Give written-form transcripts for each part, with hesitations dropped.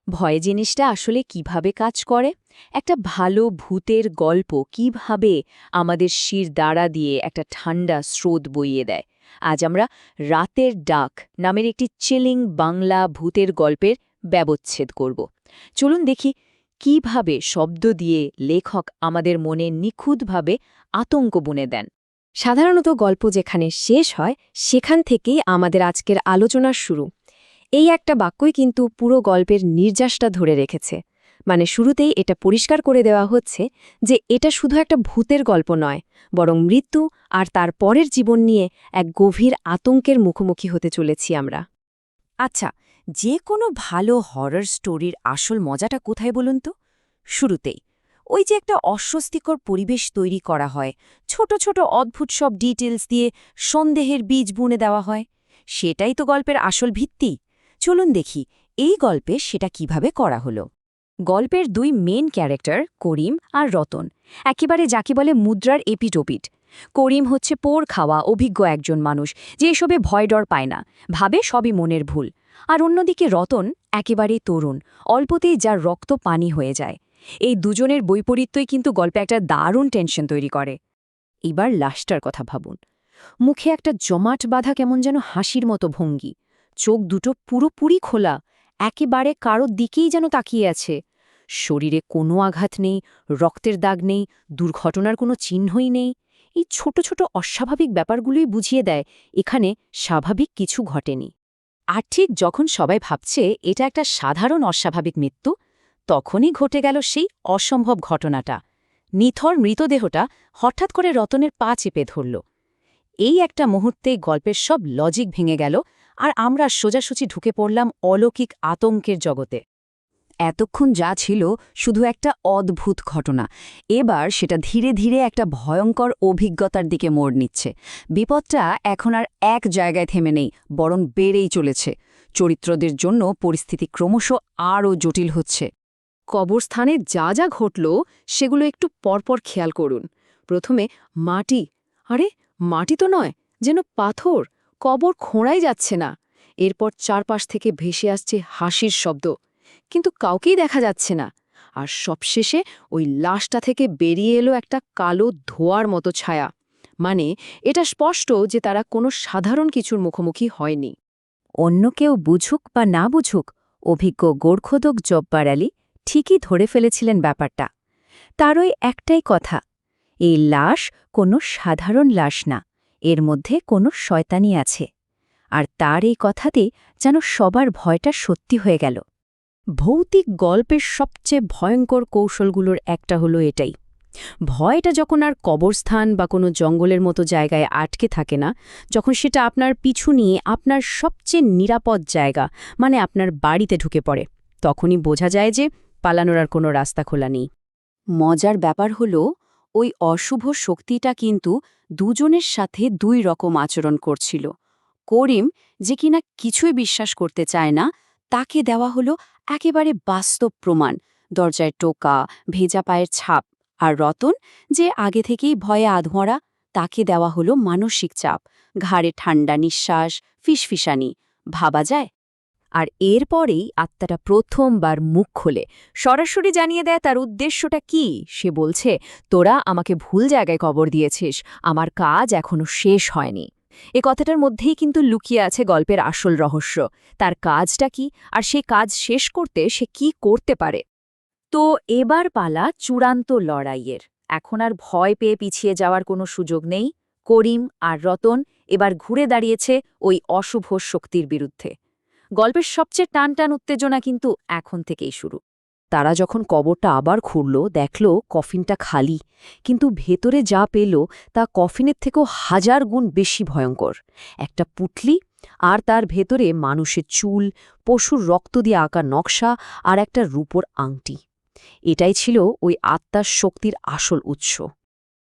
ভয় জিনিসটা আসলে কিভাবে কাজ করে? একটা ভালো ভূতের গল্প কিভাবে আমাদের শির দাঁড়া দিয়ে একটা ঠান্ডা স্রোত বইয়ে দেয়। আজ আমরা রাতের ডাক নামের একটি চিলিং বাংলা ভূতের গল্পের ব্যবচ্ছেদ করব। চলুন দেখি কিভাবে শব্দ দিয়ে লেখক আমাদের মনে নিখুঁতভাবে আতঙ্ক বুনে দেন। সাধারণত গল্প যেখানে শেষ হয় সেখান থেকেই আমাদের আজকের আলোচনার শুরু। এই একটা বাক্যই কিন্তু পুরো গল্পের নির্যাসটা ধরে রেখেছে। মানে শুরুতেই এটা পরিষ্কার করে দেওয়া হচ্ছে যে এটা শুধু একটা ভূতের গল্প নয়, বরং মৃত্যু আর তার পরের জীবন নিয়ে এক গভীর আতঙ্কের মুখোমুখি হতে চলেছি আমরা। আচ্ছা, যে কোনো ভালো হরর স্টোরির আসল মজাটা কোথায় বলুন তো? শুরুতেই ওই যে একটা অস্বস্তিকর পরিবেশ তৈরি করা হয়, ছোট ছোট অদ্ভুত সব ডিটেলস দিয়ে সন্দেহের বীজ বুনে দেওয়া হয়, সেটাই তো গল্পের আসল ভিত্তি। চলুন দেখি এই গল্পে সেটা কিভাবে করা হলো। গল্পের দুই মেন ক্যারেক্টার করিম আর রতন, একেবারে যাকে বলে মুদ্রার এপিটোপিট। করিম হচ্ছে পোড় খাওয়া অভিজ্ঞ একজন মানুষ, যে এসবে ভয় ডর পায় না, ভাবে সবই মনের ভুল। আর অন্যদিকে রতন একেবারেই তরুণ, অল্পতেই যার রক্ত পানি হয়ে যায়। এই দুজনের বৈপরীত্যই কিন্তু গল্পে একটা দারুণ টেনশন তৈরি করে। এবার লাশটার কথা ভাবুন। মুখে একটা জমাট বাঁধা কেমন যেন হাসির মতো ভঙ্গি, চোখ দুটো পুরোপুরি খোলা, একেবারে কারোর দিকেই যেন তাকিয়ে আছে। শরীরে কোনো আঘাত নেই, রক্তের দাগ নেই, দুর্ঘটনার কোনো চিহ্নই নেই। এই ছোট ছোট অস্বাভাবিক ব্যাপারগুলোই বুঝিয়ে দেয় এখানে স্বাভাবিক কিছু ঘটেনি। আর ঠিক যখন সবাই ভাবছে এটা একটা সাধারণ অস্বাভাবিক মৃত্যু, তখনই ঘটে গেল সেই অসম্ভব ঘটনাটা। নিথর মৃতদেহটা হঠাৎ করে রতনের পা চেপে ধরল। এই একটা মুহূর্তে গল্পের সব লজিক ভেঙে গেল, আর আমরা সোজাসুজি ঢুকে পড়লাম অলৌকিক আতঙ্কের জগতে। এতক্ষণ যা ছিল শুধু একটা অদ্ভুত ঘটনা, এবার সেটা ধীরে ধীরে একটা ভয়ঙ্কর অভিজ্ঞতার দিকে মোড় নিচ্ছে। বিপদটা এখন আর এক জায়গায় থেমে নেই, বরং বেড়েই চলেছে। চরিত্রদের জন্য পরিস্থিতি ক্রমশ আরও জটিল হচ্ছে। কবরস্থানে যা যা ঘটল সেগুলো একটু পরপর খেয়াল করুন। প্রথমে মাটি, আরে মাটি তো নয়, যেন পাথর, কবর খোঁড়াই যাচ্ছে না। এরপর চারপাশ থেকে ভেসে আসছে হাসির শব্দ, কিন্তু কাউকেই দেখা যাচ্ছে না। আর সবশেষে ওই লাশটা থেকে বেরিয়ে এলো একটা কালো ধোঁয়ার মতো ছায়া। মানে এটা স্পষ্ট যে তারা কোনো সাধারণ কিছুর মুখোমুখি হয়নি। অন্য কেউ বুঝুক বা না বুঝুক, অভিজ্ঞ গোর্খোদক জব্বার আলী ঠিকই ধরে ফেলেছিলেন ব্যাপারটা। তারই একটাই কথা, এই লাশ কোনো সাধারণ লাশ না, এর মধ্যে কোনো শয়তানি আছে। আর তার এই কথাতেই যেন সবার ভয়টা সত্যি হয়ে গেল। ভৌতিক গল্পের সবচেয়ে ভয়ঙ্কর কৌশলগুলোর একটা হলো এটাই। ভয়টা যখন আর কবরস্থান বা কোনো জঙ্গলের মতো জায়গায় আটকে থাকে না, যখন সেটা আপনার পিছু নিয়ে আপনার সবচেয়ে নিরাপদ জায়গা, মানে আপনার বাড়িতে ঢুকে পড়ে, তখনই বোঝা যায় যে পালানোর আর কোনো রাস্তা খোলা নেই। মজার ব্যাপার হলো ওই অশুভ শক্তিটা কিন্তু দুজনের সাথে দুই রকম আচরণ করছিল। করিম, যে কিনা কিছুই বিশ্বাস করতে চায় না, তাকে দেওয়া হলো একেবারে বাস্তব প্রমাণ, দরজায় টোকা, ভেজা পায়ের ছাপ। আর রতন, যে আগে থেকেই ভয়ে আধমরা, তাকে দেওয়া হলো মানসিক চাপ, ঘাড়ে ঠান্ডা নিঃশ্বাস, ফিসফিসানি। ভাবা যায়? আর এরপরেই আত্মাটা প্রথমবার মুখ খোলে, সরাসরি জানিয়ে দেয় তার উদ্দেশ্যটা কি। সে বলছে, তোরা আমাকে ভুল জায়গায় কবর দিয়েছিস, আমার কাজ এখনো শেষ হয়নি। এ কথাটার মধ্যেই কিন্তু লুকিয়ে আছে গল্পের আসল রহস্য, তার কাজটা কি, আর সেই কাজ শেষ করতে সে কি করতে পারে। তো এবার পালা চূড়ান্ত লড়াইয়ের। এখন আর ভয় পেয়ে পিছিয়ে যাওয়ার কোনো সুযোগ নেই। করিম আর রতন এবার ঘুরে দাঁড়িয়েছে ওই অশুভ শক্তির বিরুদ্ধে। গল্পের সবচেয়ে টানটান উত্তেজনা কিন্তু এখন থেকেই শুরু। তারা যখন কবরটা আবার খুঁড়ল, দেখল কফিনটা খালি, কিন্তু ভেতরে যা পেল তা কফিনের থেকেও 1000 গুণ বেশি ভয়ঙ্কর। একটা পুঁটলি, আর তার ভেতরে মানুষের চুল, পশুর রক্ত দিয়ে আঁকা নকশা, আর একটা রূপোর আংটি। এটাই ছিল ওই আত্মার শক্তির আসল উৎস।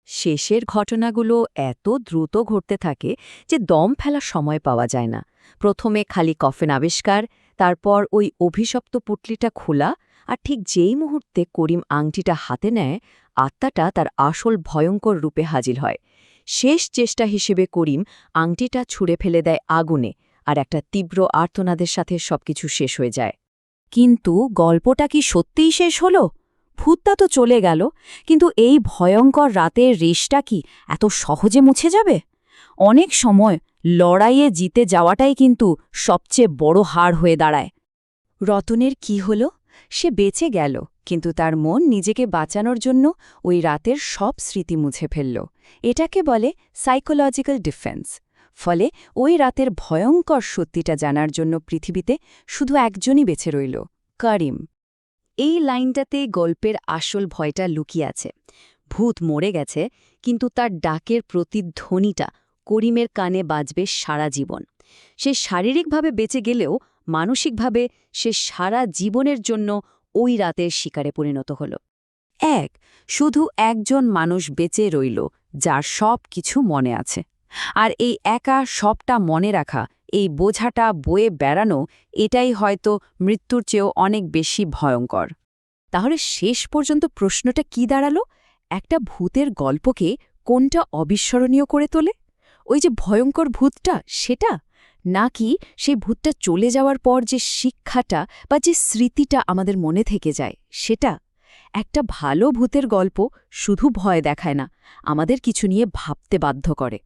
শেষের ঘটনাগুলো এত দ্রুত ঘটতে থাকে যে দম ফেলার সময় পাওয়া যায় না। প্রথমে খালি কফিন আবিষ্কার, তারপর ওই অভিশপ্ত পুটলিটা খোলা, আর ঠিক যেই মুহূর্তে করিম আংটিটা হাতে নেয়, আত্মাটা তার আসল ভয়ঙ্কর রূপে হাজির হয়। শেষ চেষ্টা হিসেবে করিম আংটিটা ছুঁড়ে ফেলে দেয় আগুনে, আর একটা তীব্র আর্তনাদের সাথে সবকিছু শেষ হয়ে যায়। কিন্তু গল্পটা কি সত্যিই শেষ হলো? ভূতটা তো চলে গেল, কিন্তু এই ভয়ঙ্কর রাতের রেশটা কি এত সহজে মুছে যাবে? অনেক সময় লড়াইয়ে জিতে যাওয়াটাই কিন্তু সবচেয়ে বড় হার হয়ে দাঁড়ায়। রতনের কি হল? সে বেঁচে গেল, কিন্তু তার মন নিজেকে বাঁচানোর জন্য ওই রাতের সব স্মৃতি মুছে ফেলল। এটাকে বলে সাইকোলজিক্যাল ডিফেন্স। ফলে ওই রাতের ভয়ঙ্কর সত্যিটা জানার জন্য পৃথিবীতে শুধু একজনই বেঁচে রইল, করিম। এই লাইনটাতে গল্পের আসল ভয়টা লুকিয়ে আছে। ভূত মরে গেছে, কিন্তু তার ডাকের প্রতিধ্বনিটা করিমের কানে বাজবে সারা জীবন। সে শারীরিকভাবে বেঁচে গেলেও মানসিকভাবে সে সারা জীবনের জন্য ওই রাতের শিকারে পরিণত হল। শুধু একজন মানুষ বেঁচে রইল, যার সব কিছু মনে আছে। আর এই একা সবটা মনে রাখা, এই বোঝাটা বয়ে বেড়ানো, এটাই হয়তো মৃত্যুর চেয়েও অনেক বেশি ভয়ঙ্কর। তাহলে শেষ পর্যন্ত প্রশ্নটা কি দাঁড়ালো? একটা ভূতের গল্পকে কোনটা অবিস্মরণীয় করে তোলে? ওই যে ভয়ঙ্কর ভূতটা, সেটা? নাকি সেই ভূতটা চলে যাওয়ার পর যে শিক্ষাটা বা যে স্মৃতিটা আমাদের মনে থেকে যায়, সেটা? একটা ভালো ভূতের গল্প শুধু ভয় দেখায় না, আমাদের কিছু নিয়ে ভাবতে বাধ্য করে।